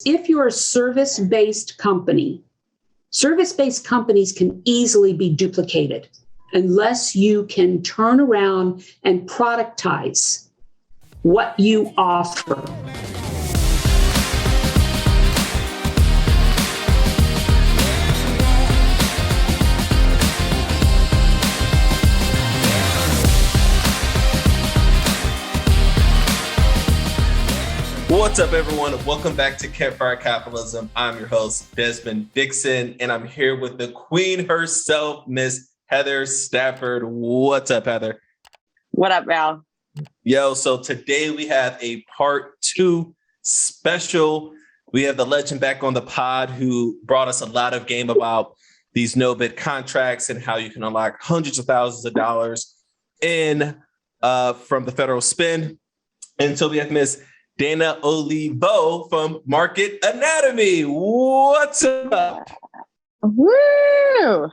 if you're a service-based company, service-based companies can easily be duplicated unless you can turn around and productize what you offer. What's up, everyone? Welcome back to Campfire Capitalism. I'm your host, Desmond Dixon, and I'm here with the queen herself, Miss Heather Stafford. What's up, Heather? What up, Val? Yo, so today we have a part 2 special. We have the legend back on the pod who brought us a lot of game about these no-bid contracts and how you can unlock hundreds of thousands of dollars in from the federal spin. And so we have Miss Danna Olivo from MarketAtomy. What's up? Woo!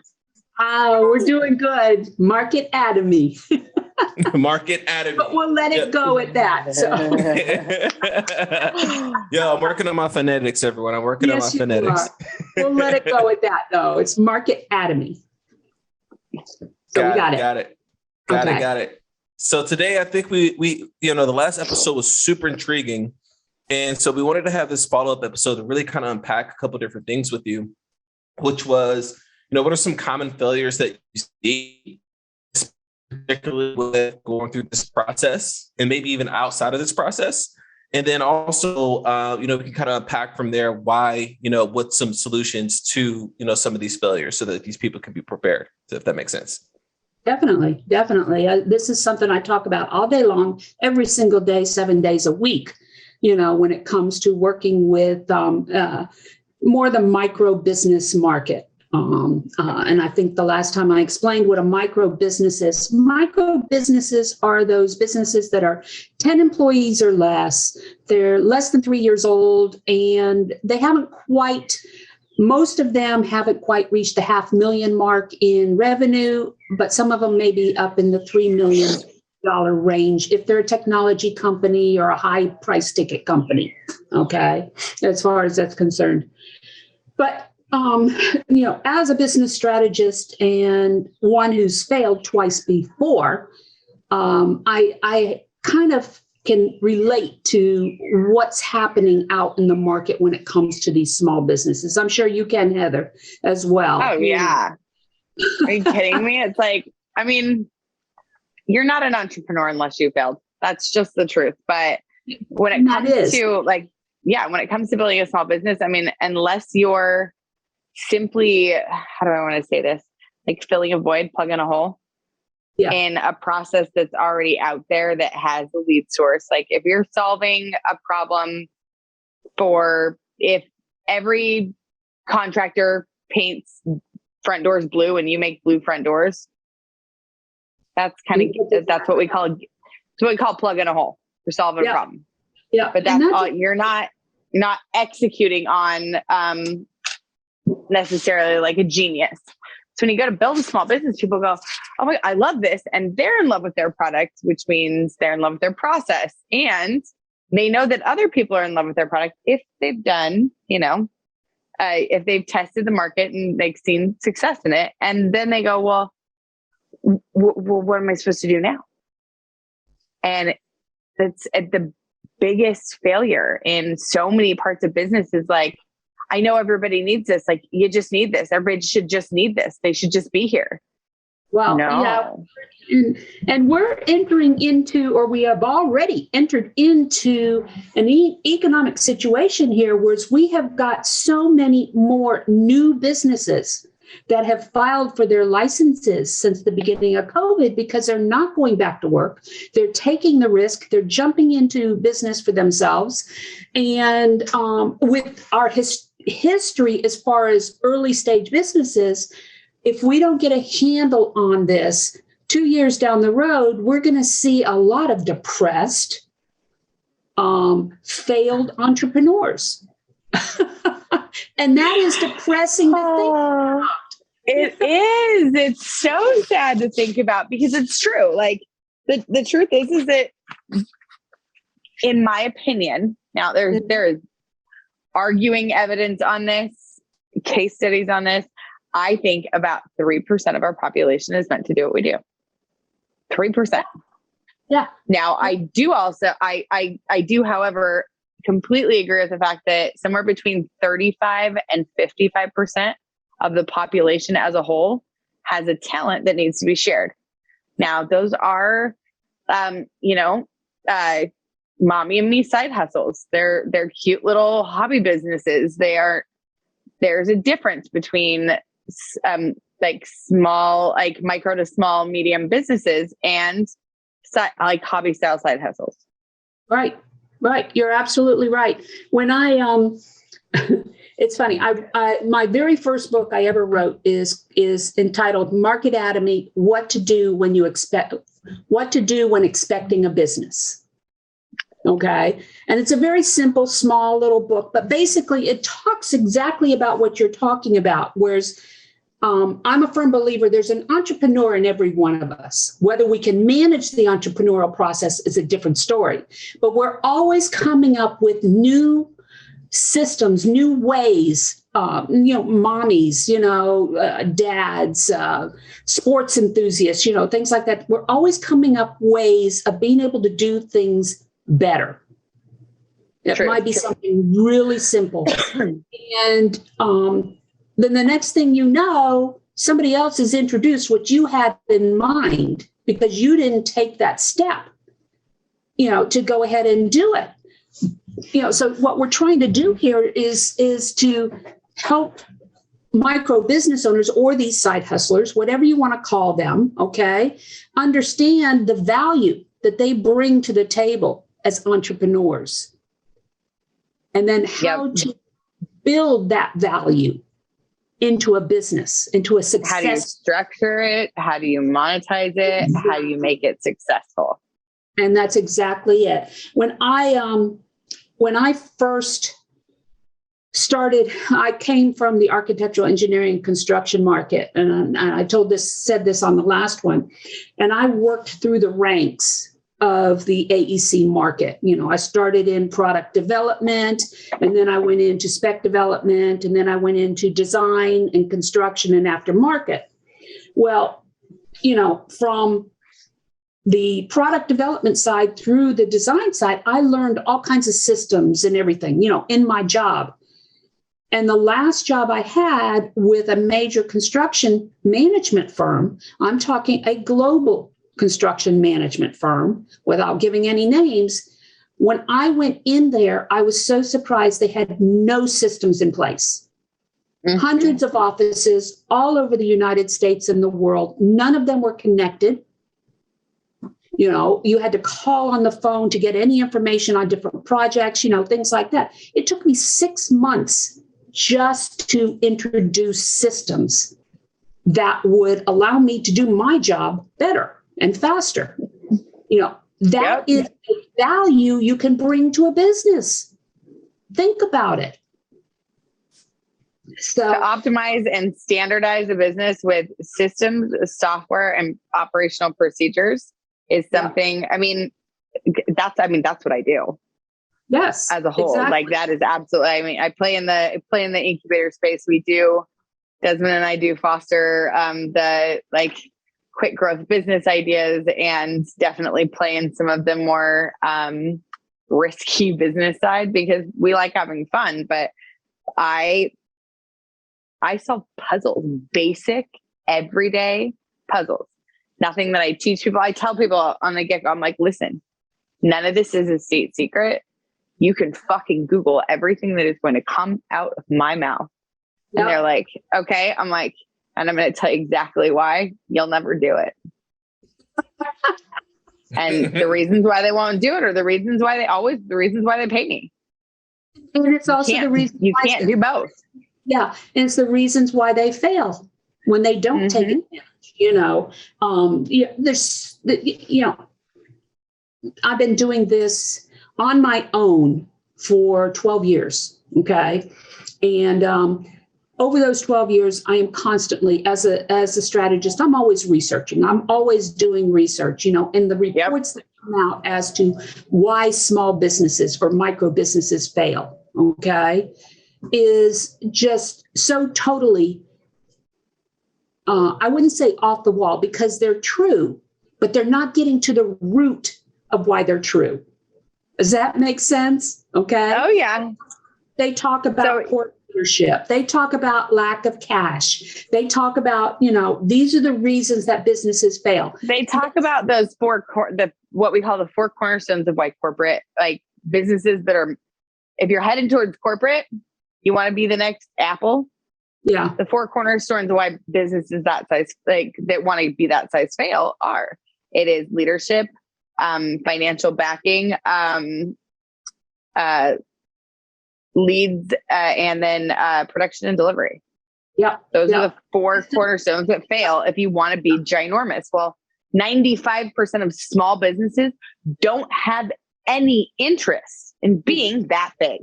We're doing good. MarketAtomy. MarketAtomy. But we'll let it go at that. So. Yo, I'm working on my phonetics, everyone. I'm working on my phonetics. We'll let it go at that, though. It's MarketAtomy. So we got it. Got it. So today, I think we the last episode was super intriguing. And so we wanted to have this follow-up episode to really kind of unpack a couple of different things with you, which was, what are some common failures that you see, particularly with going through this process and maybe even outside of this process? And then also, we can kind of unpack from there why, what's some solutions to, some of these failures so that these people can be prepared, if that makes sense. Definitely. This is something I talk about all day long, every single day, 7 days a week, when it comes to working with more the micro business market. And I think the last time I explained what a micro business is, micro businesses are those businesses that are 10 employees or less. They're less than 3 years old, and they haven't quite most of them haven't quite reached the $500,000 mark in revenue, but some of them may be up in the $3 million range if they're a technology company or a high price ticket company. Okay, as far as that's concerned. But, as a business strategist and one who's failed twice before, I kind of can relate to what's happening out in the market when it comes to these small businesses. I'm sure you can, Heather, as well. Oh, yeah. Are you kidding me? It's like, you're not an entrepreneur unless you failed. That's just the truth. But when it comes to when it comes to building a small business, unless you're simply, how do I want to say this? Like filling a void, plugging a hole. Yeah. In a process that's already out there that has a lead source. Like if you're solving a problem if every contractor paints front doors blue and you make blue front doors, that's what we call plugging a hole. You're solving a problem. Yeah. But that's all. You're not executing on necessarily like a genius. So when you go to build a small business, people go, oh my God, I love this. And they're in love with their product, which means they're in love with their process. And they know that other people are in love with their product if they've done, if they've tested the market and they've seen success in it. And then they go, well, what am I supposed to do now? And that's the biggest failure in so many parts of business is like, I know everybody needs this. Like, you just need this. Everybody should just need this. They should just be here. Well, no. And we're entering into, or we have already entered into an economic situation here where we have got so many more new businesses that have filed for their licenses since the beginning of COVID because they're not going back to work. They're taking the risk. They're jumping into business for themselves. And with our history as far as early stage businesses, if we don't get a handle on this 2 years down the road, we're going to see a lot of depressed, failed entrepreneurs. And that is depressing to think about. It is. It's so sad to think about because it's true. Like the truth is that in my opinion, now there is arguing evidence on this, case studies on this. I think about 3% of our population is meant to do what we do. 3%. Yeah. Now I do also, I do, however, completely agree with the fact that somewhere between 35 and 55% of the population as a whole has a talent that needs to be shared. Now, those are, mommy and me side hustles. They're cute little hobby businesses. There's a difference between like small, like micro to small, medium businesses and like hobby style side hustles. Right. You're absolutely right. When it's funny. I my very first book I ever wrote is entitled MarketAtomy: What to Do When Expecting a Business. Okay. And it's a very simple, small little book, but basically it talks exactly about what you're talking about. Whereas I'm a firm believer there's an entrepreneur in every one of us. Whether we can manage the entrepreneurial process is a different story, but we're always coming up with new systems, new ways, mommies, dads, sports enthusiasts, things like that. We're always coming up ways of being able to do things better. It might be something really simple. And then the next thing you know, somebody else has introduced what you had in mind because you didn't take that step, to go ahead and do it. So what we're trying to do here is to help micro business owners or these side hustlers, whatever you want to call them, okay, understand the value that they bring to the table as entrepreneurs. And then how to build that value into a business, into a success. How do you structure it? How do you monetize it? How do you make it successful? And that's exactly it. When I first started, I came from the architectural engineering and construction market. And I said this on the last one. And I worked through the ranks of the AEC market. I started in product development, and then I went into spec development, and then I went into design and construction and aftermarket. Well, from the product development side through the design side, I learned all kinds of systems and everything, in my job. And the last job I had with a major construction management firm, I'm talking a global construction management firm without giving any names. When I went in there, I was so surprised they had no systems in place. Mm-hmm. Hundreds of offices all over the United States and the world. None of them were connected. You had to call on the phone to get any information on different projects, things like that. It took me 6 months just to introduce systems that would allow me to do my job better and faster. That is a value you can bring to a business. Think about it. So to optimize and standardize a business with systems, software, and operational procedures is something, that's what I do. Yes. As a whole. Exactly. Like that is absolutely, I play in the incubator space. Desmond and I do foster the quick growth business ideas and definitely play in some of the more risky business side because we like having fun. But I solve puzzles, basic, everyday puzzles. Nothing that I teach people. I tell people on the get-go, I'm like, listen, none of this is a state secret. You can fucking Google everything that is going to come out of my mouth. Yep. And they're like, okay. I'm like, and I'm going to tell you exactly why. You'll never do it. And the reasons why they won't do it are the reasons why they pay me. And it's also the reason you can't do both. Yeah. And it's the reasons why they fail when they don't take advantage. I've been doing this on my own for 12 years. Okay. And over those 12 years, I am constantly, as a strategist, I'm always researching. I'm always doing research, in the reports that come out as to why small businesses or micro businesses fail. okay, is just so totally, I wouldn't say off the wall because they're true, but they're not getting to the root of why they're true. Does that make sense? Okay. Oh, yeah. They talk about poor leadership. They talk about lack of cash. They talk about, these are the reasons that businesses fail. They talk about those what we call the four cornerstones of white corporate, like businesses that are, if you're heading towards corporate, you want to be the next Apple. Yeah. The four cornerstones of why businesses that size, like that want to be that size fail are, it is leadership, financial backing, leads, and then production and delivery. Yeah. Those are the four cornerstones that fail if you want to be ginormous. Well, 95% of small businesses don't have any interest in being that big.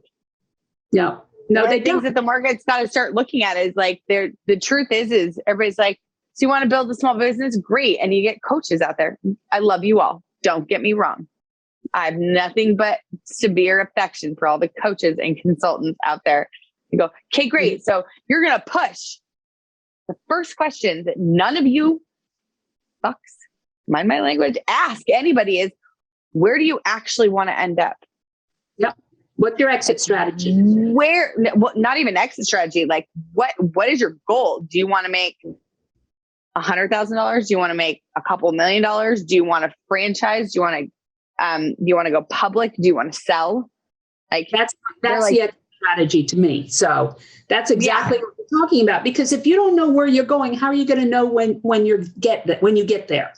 No, they don't. That the market's got to start looking at is like, the truth is everybody's like, so you want to build a small business? Great. And you get coaches out there. I love you all. Don't get me wrong. I have nothing but severe affection for all the coaches and consultants out there. You go, okay, great. So you're going to push. The first question that none of you fucks, mind my language, ask anybody is, where do you actually want to end up? Yep. What's your exit strategy? Well, not even exit strategy. Like what is your goal? Do you want to make $100,000? Do you want to make a couple $1 million? Do you want to franchise? Do you want to go public? Do you want to sell? Like that's like, the exit strategy to me. So that's exactly what we're talking about. Because if you don't know where you're going, how are you going to know when you get there?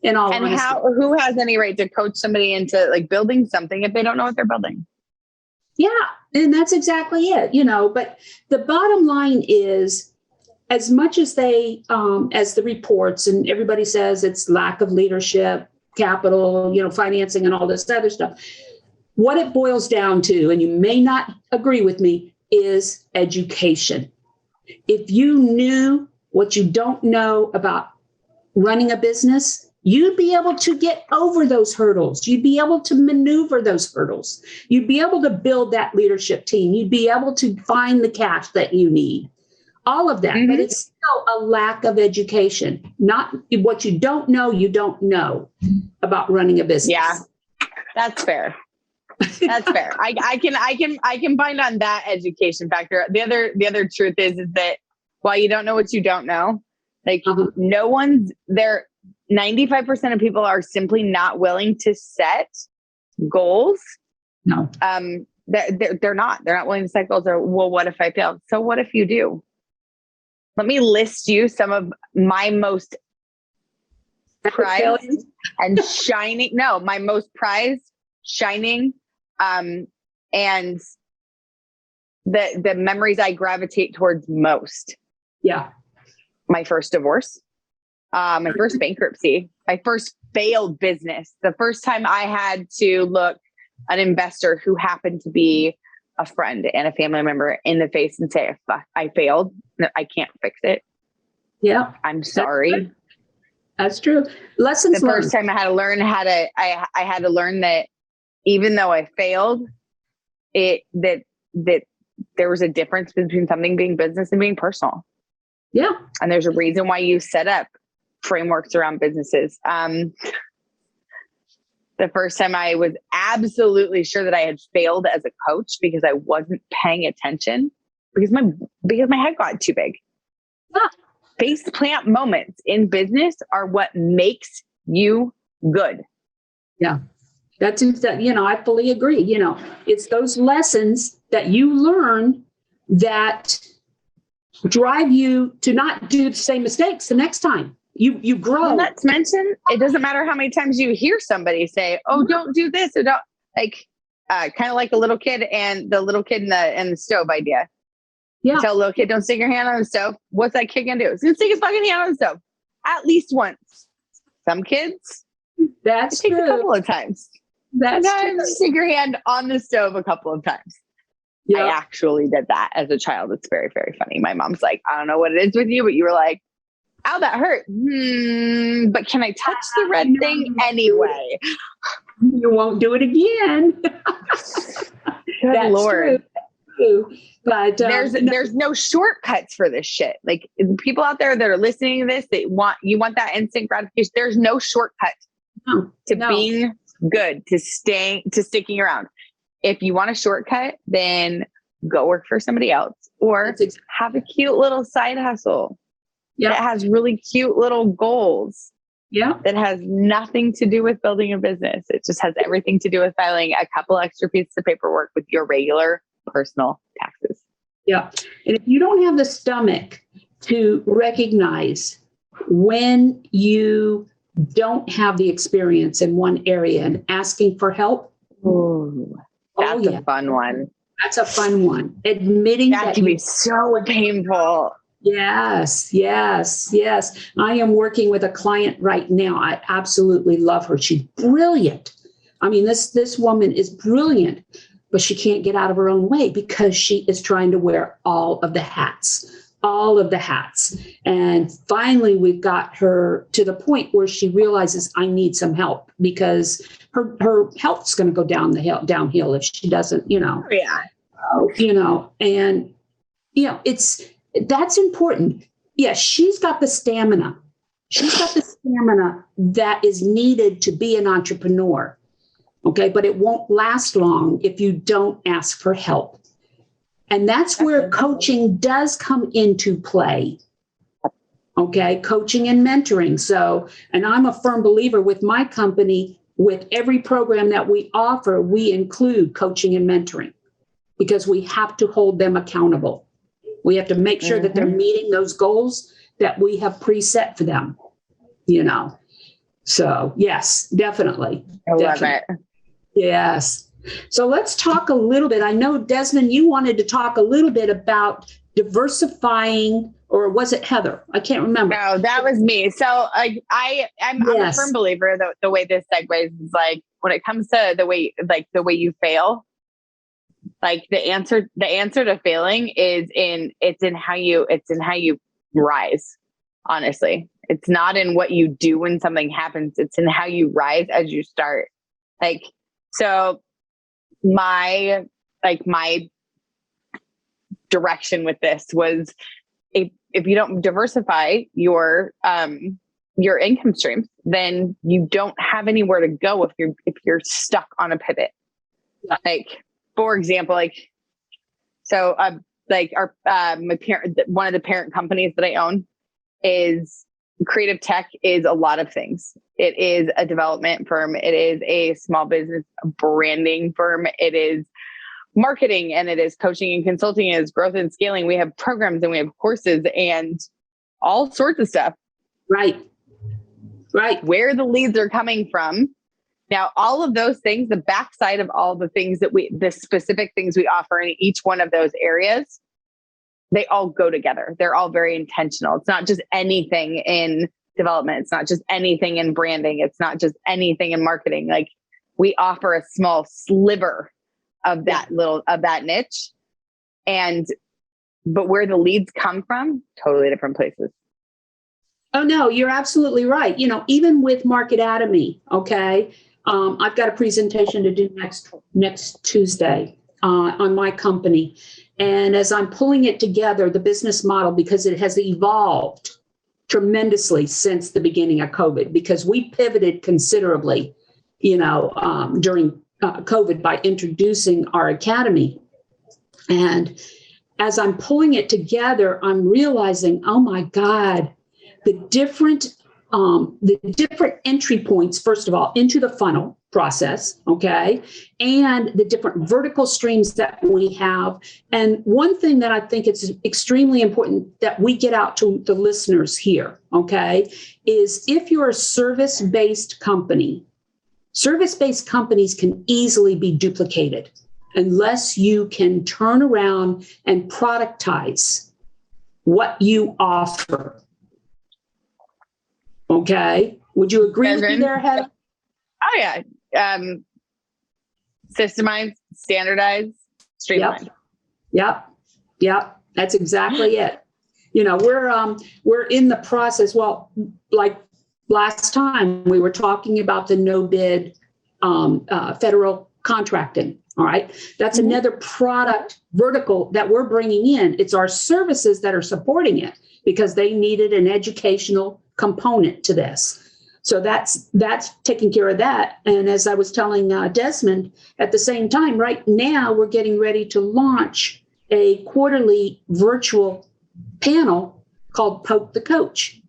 In all honesty. Who has any right to coach somebody into like building something if they don't know what they're building? Yeah, and that's exactly it. But the bottom line is, as much as as the reports and everybody says it's lack of leadership, capital, financing and all this other stuff, what it boils down to, and you may not agree with me, is education. If you knew what you don't know about running a business, you'd be able to get over those hurdles. You'd be able to maneuver those hurdles. You'd be able to build that leadership team. You'd be able to find the cash that you need. All of that, but it's still a lack of education. Not what you don't know about running a business. Yeah, that's fair. That's fair. I can bind on that education factor. The other truth is that while you don't know what you don't know, like no one's there. 95% of people are simply not willing to set goals. No. They're not willing to set goals. Or, well, what if I fail? So what if you do? Let me list you some of my most prized and shining. No, my most prized, shining, and the memories I gravitate towards most. Yeah. My first divorce, my first bankruptcy, my first failed business. The first time I had to look an investor who happened to be a friend and a family member in the face and say, "Fuck, I failed. I can't fix it. Yeah, I'm sorry." That's true. Lessons learned. First time I had to learn I had to learn that even though I failed, that there was a difference between something being business and being personal. Yeah. And there's a reason why you set up frameworks around businesses. The first time I was absolutely sure that I had failed as a coach because I wasn't paying attention because my head got too big. Yeah. Face plant moments in business are what makes you good. Yeah. That's, I fully agree. It's those lessons that you learn that drive you to not do the same mistakes the next time. You grow. Not to mention, it doesn't matter how many times you hear somebody say, "Oh, don't do this," or "Don't," like kind of like a little kid and the little kid in the stove idea. Yeah. Tell a little kid, "Don't stick your hand on the stove." What's that kid gonna do? He's gonna stick his fucking hand on the stove at least once. Some kids, that's it takes true. a couple of times. That's true. Stick your hand on the stove a couple of times. Yeah. I actually did that as a child. It's very, very funny. My mom's like, "I don't know what it is with you," but you were like, "Ow, that hurt. But can I touch the red thing anyway?" You won't do it again. Good Lord. True. true. But there's no shortcuts for this shit. Like people out there that are listening to this, you want that instant gratification. There's no shortcut to being good, to sticking around. If you want a shortcut, then go work for somebody else or have a cute little side hustle that has really cute little goals. Yeah. That has nothing to do with building a business. It just has everything to do with filing a couple extra pieces of paperwork with your regular personal taxes. Yeah. And if you don't have the stomach to recognize when you don't have the experience in one area and asking for help. Ooh, that's a fun one. That's a fun one. Admitting that can be so painful. Yes. I am working with a client right now. I absolutely love her. She's brilliant. I mean, this woman is brilliant, but she can't get out of her own way because she is trying to wear all of the hats. And finally, we've got her to the point where she realizes I need some help because her health's going to go downhill if she doesn't, and that's important. Yeah, she's got the stamina. That is needed to be an entrepreneur. Okay, but it won't last long if you don't ask for help. And that's where coaching does come into play. Okay, coaching and mentoring. So, and I'm a firm believer with my company, with every program that we offer, we include coaching and mentoring because we have to hold them accountable. We have to make sure that they're meeting those goals that we have preset for them, So, yes, definitely. I love it. Yes. So let's talk a little bit. I know, Desmond, you wanted to talk a little bit about diversifying, or was it Heather? I can't remember. No, that was me. So I'm a firm believer that the way this segues is like when it comes to the way you fail, like the answer to failing is in how you rise. Honestly, it's not in what you do when something happens. It's in how you rise as you start. So my direction with this was if you don't diversify your income streams, then you don't have anywhere to go if you're stuck on a pivot. For example, my parent, one of the parent companies that I own is creative tech is a lot of things. It is a development firm. It is a small business branding firm. It is marketing, and it is coaching and consulting. It is growth and scaling. We have programs and we have courses and all sorts of stuff. Right. Where the leads are coming from. Now, all of those things, the backside of all the things the specific things we offer in each one of those areas, they all go together. They're all very intentional. It's not just anything in development. It's not just anything in branding. It's not just anything in marketing. Like we offer a small sliver of that niche. But where the leads come from, totally different places. Oh, no, you're absolutely right. Even with MarketAtomy, okay, I've got a presentation to do next Tuesday on my company. And as I'm pulling it together, the business model, because it has evolved tremendously since the beginning of COVID, because we pivoted considerably, during COVID by introducing our academy. And as I'm pulling it together, I'm realizing, oh my God, the different entry points, first of all, into the funnel process, okay, and the different vertical streams that we have. And one thing that I think it's extremely important that we get out to the listeners here, okay, is if you're a service-based company, service-based companies can easily be duplicated unless you can turn around and productize what you offer. Okay. Would you agree with me there, Heather? Oh, yeah. Systemize, standardize, streamline. Yep. That's exactly it. We're in the process. Well, like last time we were talking about the no bid federal contracting. All right. That's another product vertical that we're bringing in. It's our services that are supporting it because they needed an educational component to this. So that's taking care of that. And as I was telling Desmond, at the same time, right now, we're getting ready to launch a quarterly virtual panel called Poke the Coach.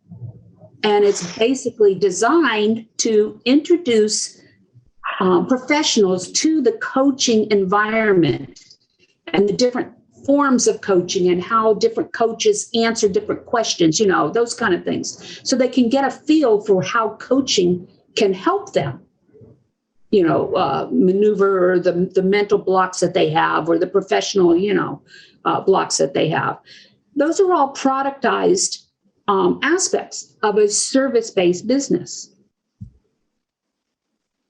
And it's basically designed to introduce professionals to the coaching environment and the different forms of coaching and how different coaches answer different questions, those kind of things. So they can get a feel for how coaching can help them, maneuver the mental blocks that they have or the professional, blocks that they have. Those are all productized aspects of a service-based business.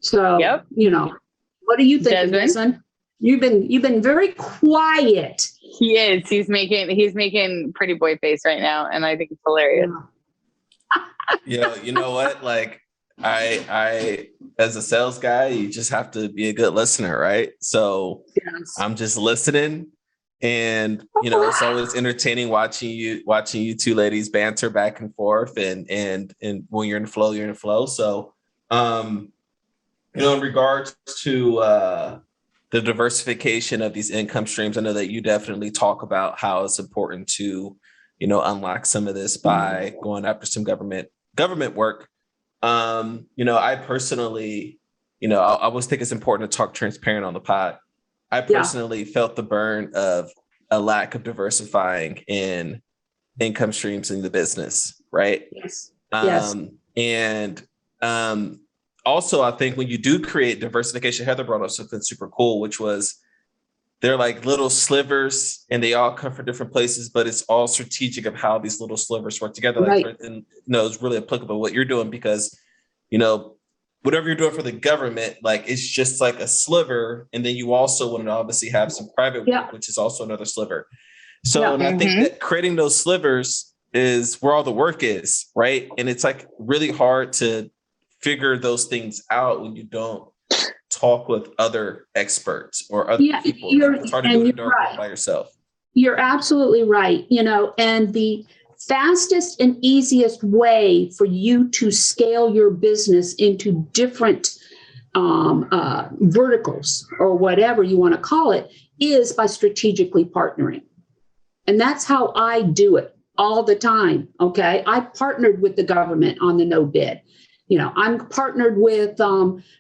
So, what do you think, Desmond? You've been very quiet. He is. He's making pretty boy face right now, and I think it's hilarious. Yeah. You know what? Like, I as a sales guy, you just have to be a good listener, right? So yes. I'm just listening, and it's always entertaining watching you two ladies banter back and forth, and when you're in the flow, you're in the flow. So, in regards to the diversification of these income streams, I know that you definitely talk about how it's important to, unlock some of this by going after some government work. I personally, I always think it's important to talk transparent on the pod. I personally felt the burn of a lack of diversifying in income streams in the business, right? Yes. Also, I think when you do create diversification, Heather brought up something super cool, which was they're like little slivers and they all come from different places, but it's all strategic of how these little slivers work together. Right. And it's really applicable what you're doing because, whatever you're doing for the government, like it's just like a sliver. And then you also want to obviously have some private work, which is also another sliver. So and I think that creating those slivers is where all the work is, right? And it's like really hard to figure those things out when you don't talk with other experts or other people. It's hard to do it by yourself. You're absolutely right. And the fastest and easiest way for you to scale your business into different verticals or whatever you want to call it is by strategically partnering. And that's how I do it all the time. Okay. I partnered with the government on the no bid. I'm partnered with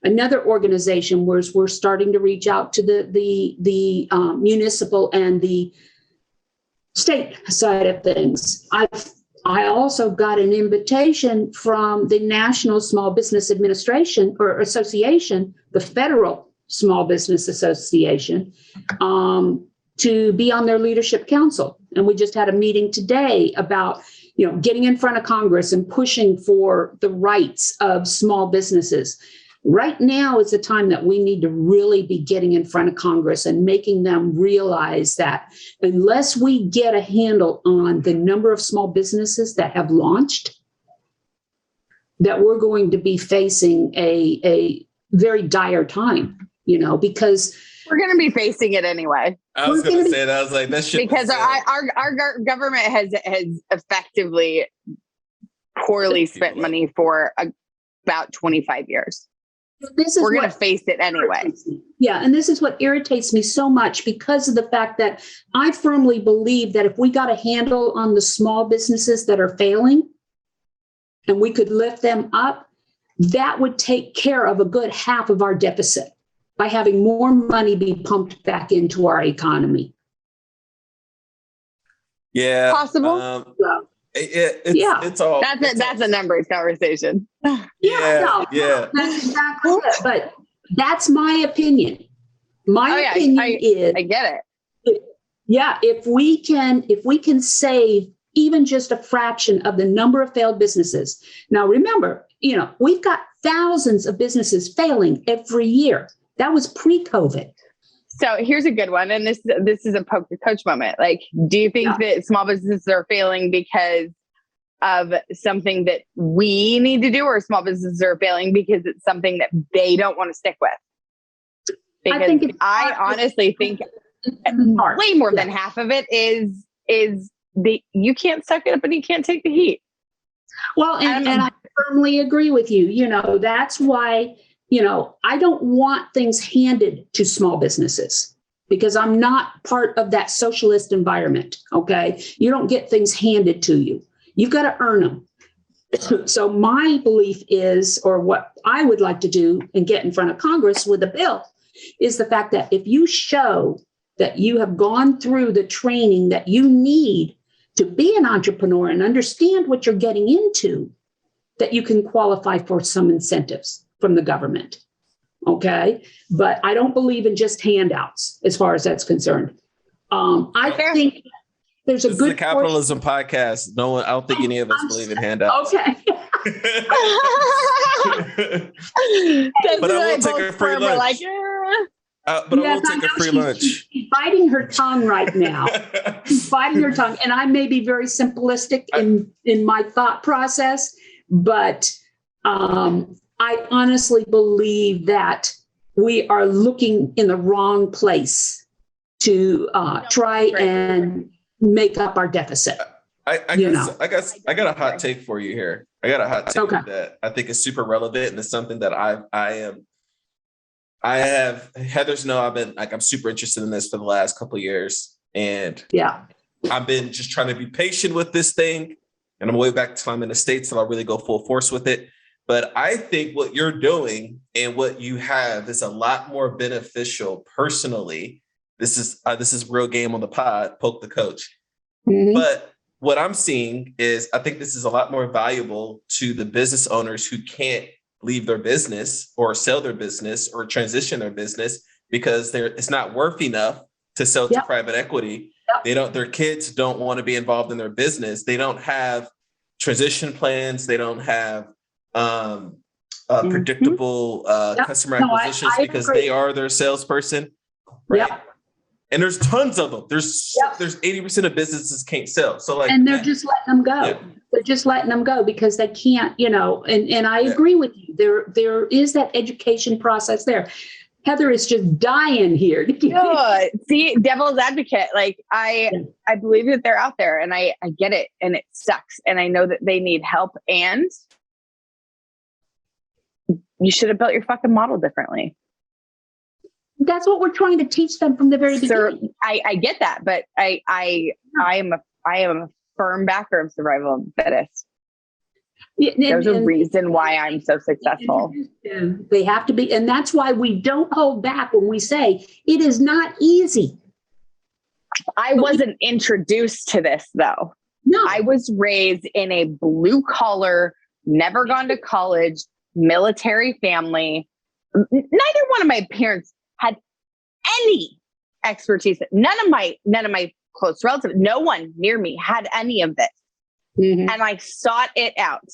another organization where we're starting to reach out to the municipal and the state side of things. I also got an invitation from the National Small Business Administration or Association, the Federal Small Business Association, to be on their leadership council. And we just had a meeting today about getting in front of Congress and pushing for the rights of small businesses. Right now is the time that we need to really be getting in front of Congress and making them realize that unless we get a handle on the number of small businesses that have launched, that we're going to be facing a very dire time, because we're going to be facing it anyway. I was going to say that. I was like, that shit. Because our government has effectively poorly spent money for about 25 years. We're going to face it anyway. Yeah. And this is what irritates me so much because of the fact that I firmly believe that if we got a handle on the small businesses that are failing and we could lift them up, that would take care of a good half of our deficit by having more money be pumped back into our economy. Yeah. Possible? It's all. That's a numbers conversation. Yeah. That's exactly it. But that's my opinion. My opinion is I get it. Yeah, if we can save even just a fraction of the number of failed businesses. Now remember, we've got thousands of businesses failing every year. That was pre-COVID. So here's a good one. And this is a poke the coach moment. Like, do you think that small businesses are failing because of something that we need to do, or small businesses are failing because it's something that they don't want to stick with? Because I honestly think way more than half of it is you can't suck it up and you can't take the heat. Well, and I firmly agree with you. That's why, I don't want things handed to small businesses because I'm not part of that socialist environment. Okay. You don't get things handed to you. You've got to earn them. So my belief is, or what I would like to do and get in front of Congress with a bill, is the fact that if you show that you have gone through the training that you need to be an entrepreneur and understand what you're getting into, that you can qualify for some incentives from the government. Okay. But I don't believe in just handouts as far as that's concerned. I think there's a good capitalism podcast. I don't think any of us believe in handouts. Okay. But I will take a free lunch. But I will take a free lunch. She's biting her tongue right now. She's biting her tongue. And I may be very simplistic in my thought process, but I honestly believe that we are looking in the wrong place to try and make up our deficit. I got a hot take for you here. I got a hot take that I think is super relevant, and it's something that I have Heather's know I'm super interested in this for the last couple of years, and I've been just trying to be patient with this thing, and I'm way back till I'm in the States, so I'll really go full force with it. But I think what you're doing and what you have is a lot more beneficial personally. This is real game on the pod, poke the coach. Mm-hmm. But what I'm seeing is I think this is a lot more valuable to the business owners who can't leave their business or sell their business or transition their business because it's not worth enough to sell to private equity. Their kids don't want to be involved in their business. They don't have transition plans. They don't have predictable customer acquisitions because they are their salesperson. Right. Yep. And there's tons of them. There's 80% of businesses can't sell. So and they're just letting them go. Yeah. They're just letting them go because they can't, and I agree with you. There is that education process there. Heather is just dying here. See, devil's advocate. I believe that they're out there and I get it and it sucks. And I know that they need help and you should have built your fucking model differently. That's what we're trying to teach them from the very beginning. I get that, but I am a firm backer of survival of the fittest. There's a reason why I'm so successful. They have to be, and that's why we don't hold back when we say it is not easy. I wasn't introduced to this though. No, I was raised in a blue collar, never gone to college, military family. Neither one of my parents had any expertise. None of my close relatives, no one near me had any of this. Mm-hmm. And I sought it out.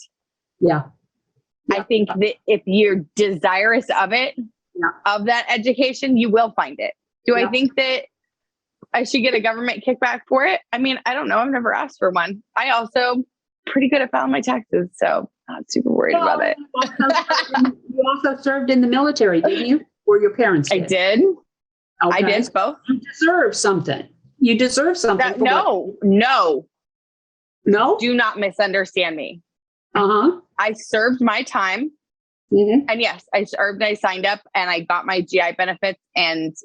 Yeah. I think that if you're desirous of it, of that education, you will find it. Do I think that I should get a government kickback for it? I mean, I don't know. I've never asked for one. I also pretty good at filing my taxes, so I'm not super worried about it. You also served in the military, didn't you? Or your parents did? I did. Okay. I did both. You deserve something. You deserve something. No. Do not misunderstand me. I served my time. Mm-hmm. And yes, I served, I signed up and I got my GI benefits and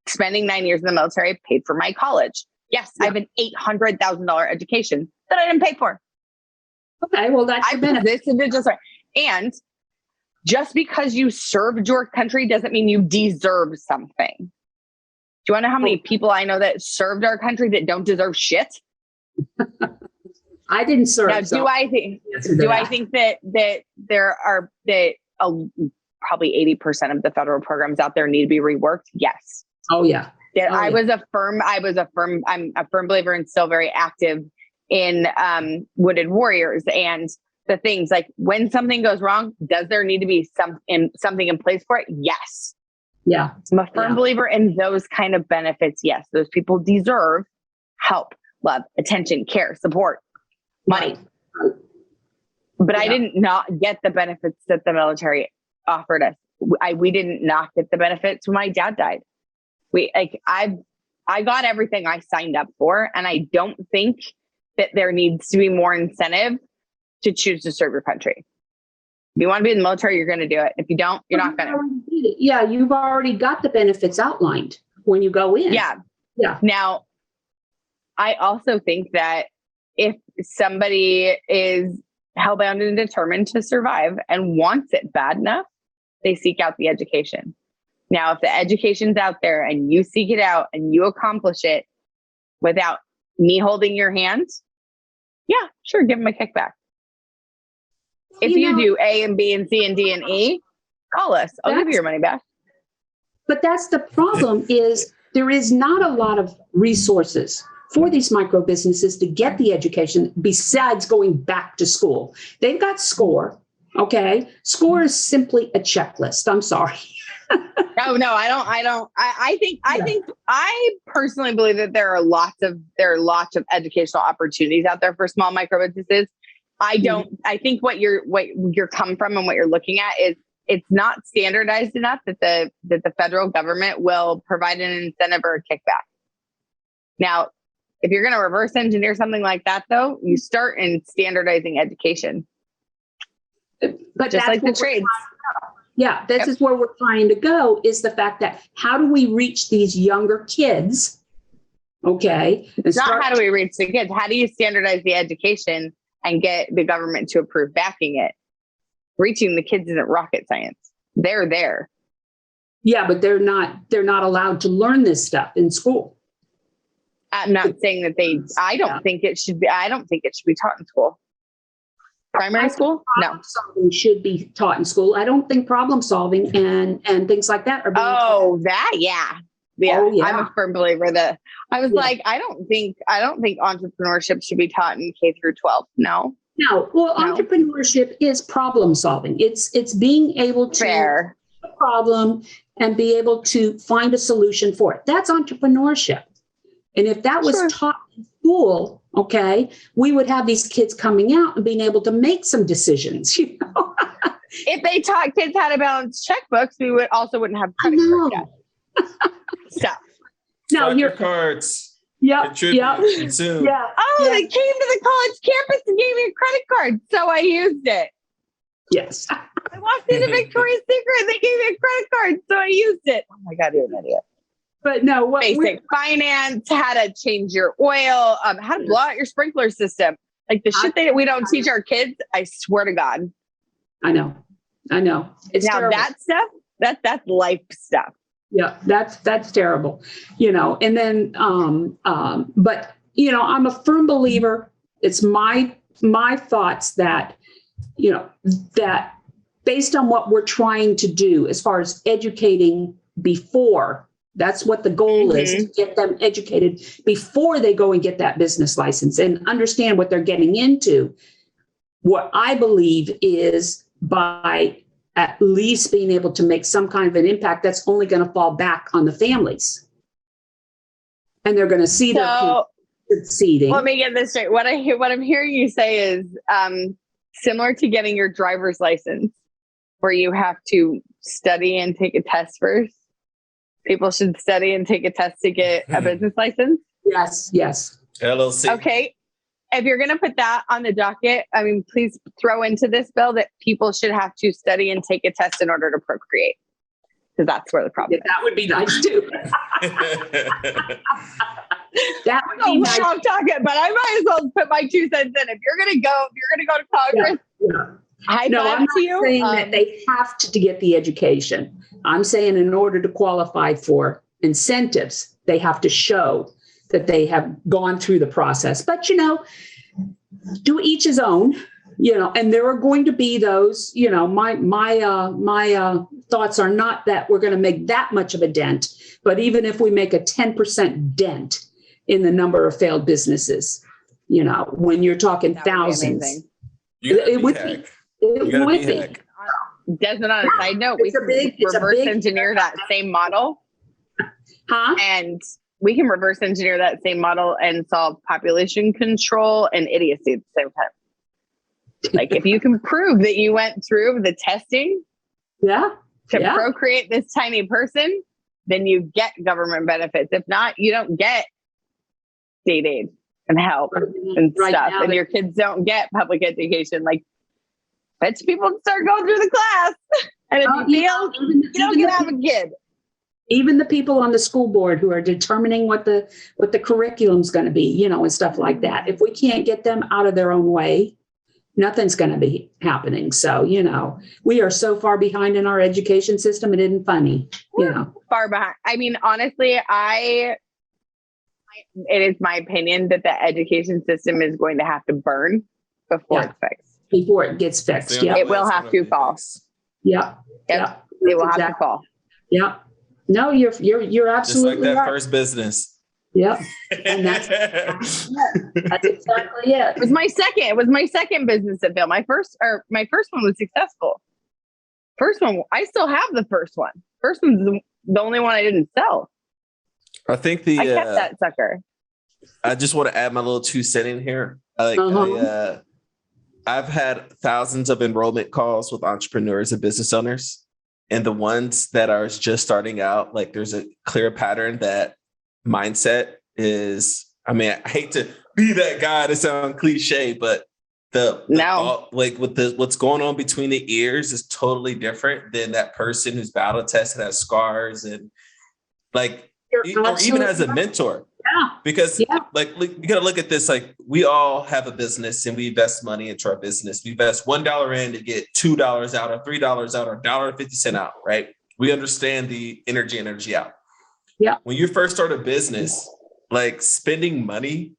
spending 9 years in the military paid for my college. Yes, I have an $800,000 education that I didn't pay for. Okay, well, that's your benefit. And just because you served your country doesn't mean you deserve something. Do you want to know how many people I know that served our country that don't deserve shit? I didn't serve. Now, do I think that there are probably 80% of the federal programs out there need to be reworked? Yes. Oh yeah. I'm a firm believer and still very active in Wounded Warriors and the things like when something goes wrong, does there need to be something in place for it? Yes. Yeah. I'm a firm believer in those kind of benefits. Yes. Those people deserve help, love, attention, care, support, money. But I did not get the benefits that the military offered us. we didn't not get the benefits when my dad died. I got everything I signed up for, and I don't think that there needs to be more incentive to choose to serve your country. If you want to be in the military, you're going to do it. If you don't, you're not going to. Yeah, you've already got the benefits outlined when you go in. Yeah. Yeah. Now, I also think that if somebody is hellbound and determined to survive and wants it bad enough, they seek out the education. Now, if the education's out there and you seek it out and you accomplish it without me holding your hand, yeah, sure, give them a kickback. If you do A and B and C and D and E, call us. I'll give you your money back. But that's the problem is there is not a lot of resources for these micro businesses to get the education besides going back to school. They've got SCORE. Okay. SCORE is simply a checklist. I'm sorry. No, I think I personally believe that there are lots of educational opportunities out there for small micro businesses. I think what you're come from and what you're looking at is it's not standardized enough that the federal government will provide an incentive or a kickback. Now, if you're going to reverse engineer something like that, though, you start in standardizing education. But just like the trades. Yeah, this is where we're trying to go, is the fact that how do we reach these younger kids? Okay. It's not how do we reach the kids? How do you standardize the education and get the government to approve backing it? Reaching the kids isn't rocket science. They're there. Yeah, but they're not allowed to learn this stuff in school. I'm not saying that I don't think it should be taught in school. Primary school? No. Problem solving should be taught in school. I don't think problem solving and things like that are being taught. Yeah. I'm a firm believer that I was like, I don't think entrepreneurship should be taught in K through 12. No. Entrepreneurship is problem solving. It's being able to Fair. a problem and be able to find a solution for it. That's entrepreneurship. And if that was taught in school, okay, we would have these kids coming out and being able to make some decisions. If they taught kids how to balance checkbooks, we wouldn't have credit card debt. Stuff. No, your cards. Yep. Soon. Yeah. Oh, they came to the college campus and gave me a credit card, so I used it. Yes. I walked into Victoria's Secret and they gave me a credit card, so I used it. Oh my God, you're an idiot. But no, basic finance, how to change your oil, how to blow out your sprinkler system. Like the shit that we don't teach our kids, I swear to God. I know. It's now terrible. That stuff, that's life stuff. Yeah, that's terrible. And then but I'm a firm believer. It's my thoughts that, that based on what we're trying to do as far as educating before. That's what the goal is, to get them educated before they go and get that business license and understand what they're getting into. What I believe is by at least being able to make some kind of an impact, that's only going to fall back on the families. And they're going to see their kids succeeding. Let me get this straight. What I'm hearing you say is similar to getting your driver's license, where you have to study and take a test first. People should study and take a test to get a business license. Yes. LLC. Okay. If you're going to put that on the docket, please throw into this bill that people should have to study and take a test in order to procreate. Because that's where the problem is. That would be nice too. That would be nice. I'm talking, but I might as well put my 2 cents in. If you're going to go to Congress, I'm not saying that they have to get the education. I'm saying in order to qualify for incentives, they have to show that they have gone through the process. But, to each his own, and there are going to be those, my thoughts are not that we're going to make that much of a dent, but even if we make a 10% dent in the number of failed businesses, when you're talking thousands, it would be. It would be. Desmond, on a side note, we can reverse engineer that same model. And we can reverse engineer that same model and solve population control and idiocy at the same time. Like if you can prove that you went through the testing, to procreate this tiny person, then you get government benefits. If not, you don't get state aid and help and stuff. And your kids don't get public education. Like, bet people start going through the class. And if you fail, you don't get to have a kid. Even the people on the school board who are determining what the curriculum's going to be, you know, and stuff like that. If we can't get them out of their own way, nothing's going to be happening. So, you know, we are so far behind in our education system. It isn't funny, you know. Far behind. I mean, honestly, it is my opinion that the education system is going to have to burn before it's fixed. Before it gets fixed. Yeah. It will have to fall. Yeah. Yep. It will have to fall. Yeah. No, you're absolutely just like that right. first business. Yep. And that's exactly it. It was my second business that failed. My first one was successful. First one, I still have the first one. First one's the only one I didn't sell. I think I kept that sucker. I just want to add my little 2 cents in here. I've had thousands of enrollment calls with entrepreneurs and business owners. And the ones that are just starting out, like there's a clear pattern that mindset is, I mean, I hate to be that guy to sound cliche, but what's going on between the ears is totally different than that person who's battle tested, has scars, and like, or even as a mentor. Yeah. Because like, you got to look at this, like we all have a business and we invest money into our business. We invest $1 in to get $2 out or $3 out or $1.50 out, right? We understand the energy out. Yeah. When you first start a business, like spending money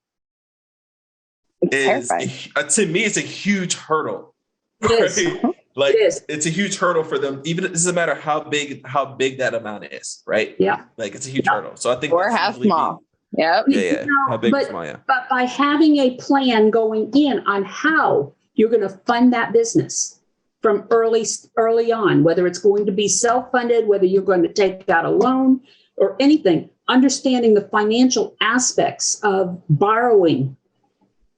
is, to me, it's a huge hurdle. Right? Like it's a huge hurdle for them. Even it doesn't matter how big that amount is, right? Yeah. Like it's a huge hurdle. So I think or how small. Yeah. How big or small, But by having a plan going in on how you're going to fund that business from early on, whether it's going to be self-funded, whether you're going to take out a loan or anything, understanding the financial aspects of borrowing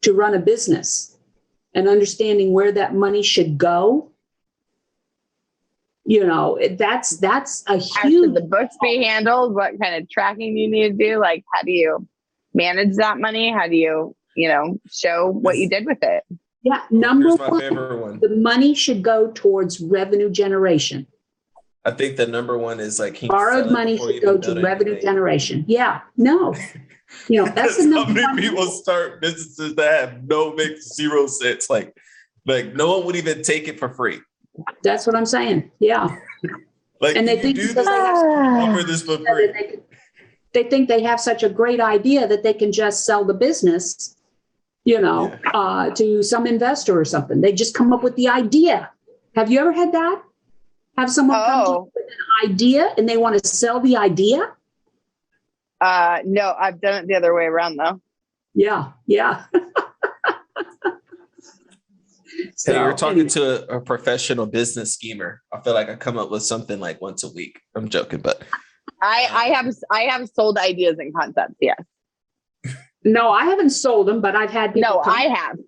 to run a business and understanding where that money should go. You know, that's a huge. How should the books be handled? What kind of tracking you need to do? Like, how do you manage that money? How do you, show what you did with it? Yeah. Number one, the money should go towards revenue generation. I think the number one is like borrowed money should go to revenue generation. Yeah. No. That's the number one. People start businesses that have make 0 cents. Like no one would even take it for free. That's what I'm saying. Yeah. And they think they offer this for free. They think they have such a great idea that they can just sell the business, to some investor or something. They just come up with the idea. Have you ever had that? Have someone come to you with an idea and they want to sell the idea? No, I've done it the other way around though. Yeah. Yeah. So, hey, you're talking to a professional business schemer. I feel like I come up with something like once a week. I'm joking, but I have sold ideas and concepts. Yes. No, I haven't sold them, but I've had people. No, I have.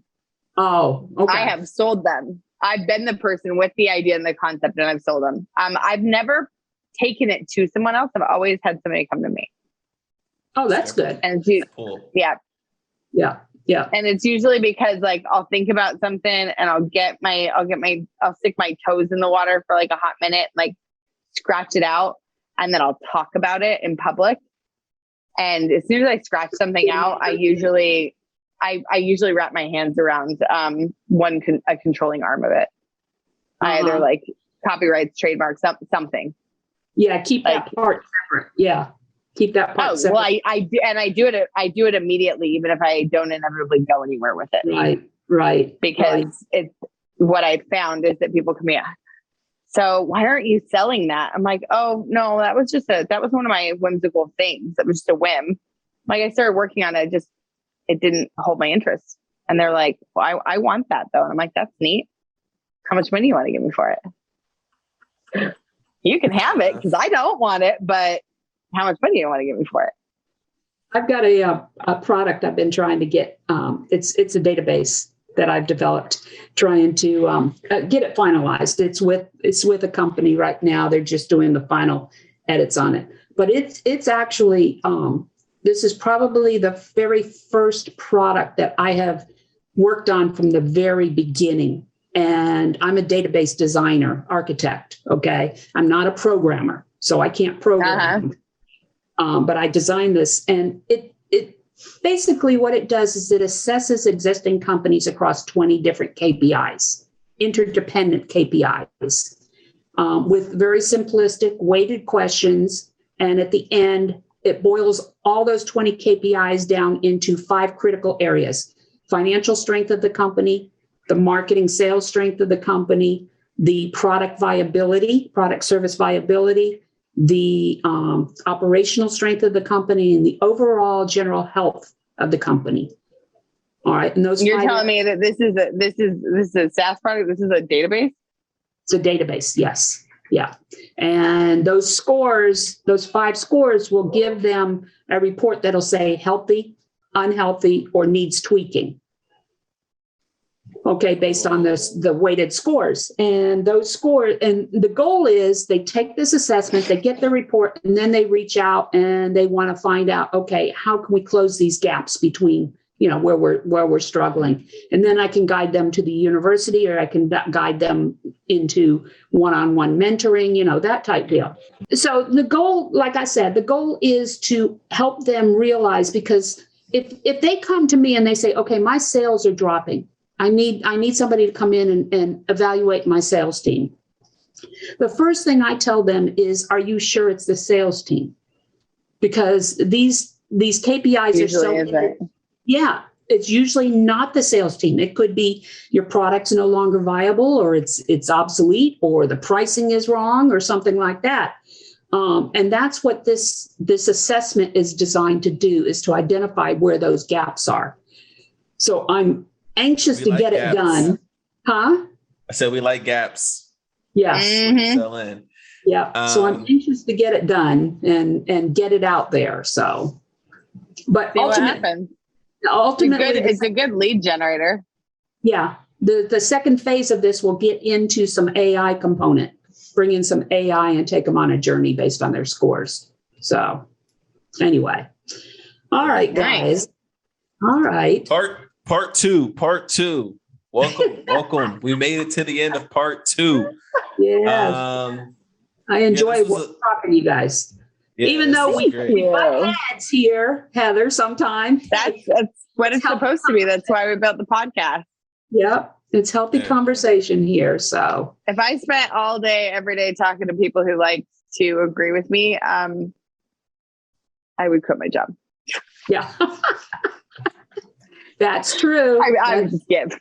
Oh, okay. I have sold them. I've been the person with the idea and the concept, and I've sold them. I've never taken it to someone else. I've always had somebody come to me. Oh, that's good. And cool. Yeah. Yeah. Yeah. And it's usually because I'll think about something and I'll stick my toes in the water for like a hot minute, like scratch it out. And then I'll talk about it in public. And as soon as I scratch something out, I usually wrap my hands around a controlling arm of it. I either like copyrights, trademarks, something. Yeah. Keep that part separate. Yeah. Keep that part separate. Well, I do, and I do it immediately, even if I don't inevitably go anywhere with it. Right. Because it's what I found is that people come in. So why aren't you selling that? I'm like, oh no, that was one of my whimsical things. That was just a whim. Like I started working on it, it didn't hold my interest. And they're like, well, I want that though. And I'm like, that's neat. How much money do you want to give me for it? You can have it because I don't want it, but how much money do you want to give me for it? I've got a product I've been trying to get. It's a database that I've developed, trying to get it finalized. It's with a company right now. They're just doing the final edits on it. But it's actually, this is probably the very first product that I have worked on from the very beginning. And I'm a database designer, architect, okay? I'm not a programmer, so I can't program. But I designed this, and it basically what it does is it assesses existing companies across 20 different KPIs, interdependent KPIs, with very simplistic weighted questions. And at the end, it boils all those 20 KPIs down into 5 critical areas: financial strength of the company, the marketing sales strength of the company, the product viability, product service viability, the operational strength of the company, and the overall general health of the company. All right. And those You're telling me that this is a SaaS product? This is a database? It's a database. Yes. Yeah. And those scores, those 5 scores, will give them a report that'll say healthy, unhealthy, or needs tweaking. Okay, based on the weighted scores. And those scores, and the goal is they take this assessment, they get the report, and then they reach out and they want to find out, okay, how can we close these gaps between, where we're struggling? And then I can guide them to the university, or I can guide them into one-on-one mentoring, that type deal. So the goal, like I said, the goal is to help them realize, because if they come to me and they say, okay, my sales are dropping, I need somebody to come in and evaluate my sales team. The first thing I tell them is, are you sure it's the sales team? Because these KPIs usually are so, yeah, it's usually not the sales team. It could be your product's no longer viable, or it's obsolete, or the pricing is wrong, or something like that. And that's what this assessment is designed to do, is to identify where those gaps are. So I'm anxious to get it done. Huh? I said we like gaps. Yes. Sell in. Yeah. So I'm anxious to get it done and get it out there. So, but ultimately, it's a good lead generator. Yeah. The second phase of this will get into some AI component, bring in some AI and take them on a journey based on their scores. So anyway. All right, guys. All right. Part two. Welcome. We made it to the end of part 2. Yes. I enjoy talking to you guys. Yeah, even though we butt heads here, Heather, sometimes. That's what it's supposed to be. That's why we built the podcast. Yep. It's healthy conversation here. So if I spent all day, every day talking to people who like to agree with me, I would quit my job. Yeah. That's true. I would just give.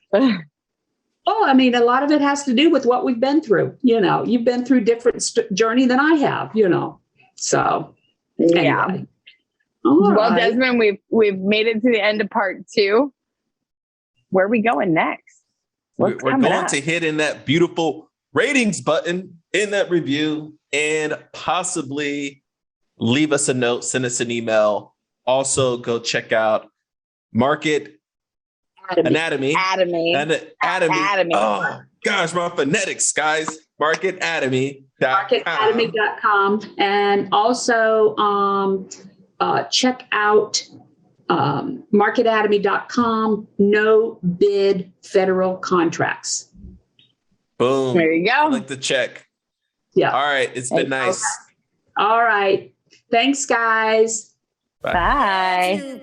Oh, I mean, a lot of it has to do with what we've been through. You've been through different journey than I have, So anyway. Yeah. Well, right. Desmond, we've made it to the end of part 2. Where are we going next? We're going to hit in that beautiful ratings button in that review, and possibly leave us a note, send us an email. Also, go check out MarketAtomy. Oh gosh, my phonetics, guys. MarketAtomy.com. MarketAtomy.com. And also check out MarketAtomy.com. No bid federal contracts. Boom. There you go. I like the check. Yeah. All right. It's been nice. All right. Thanks, guys. Bye.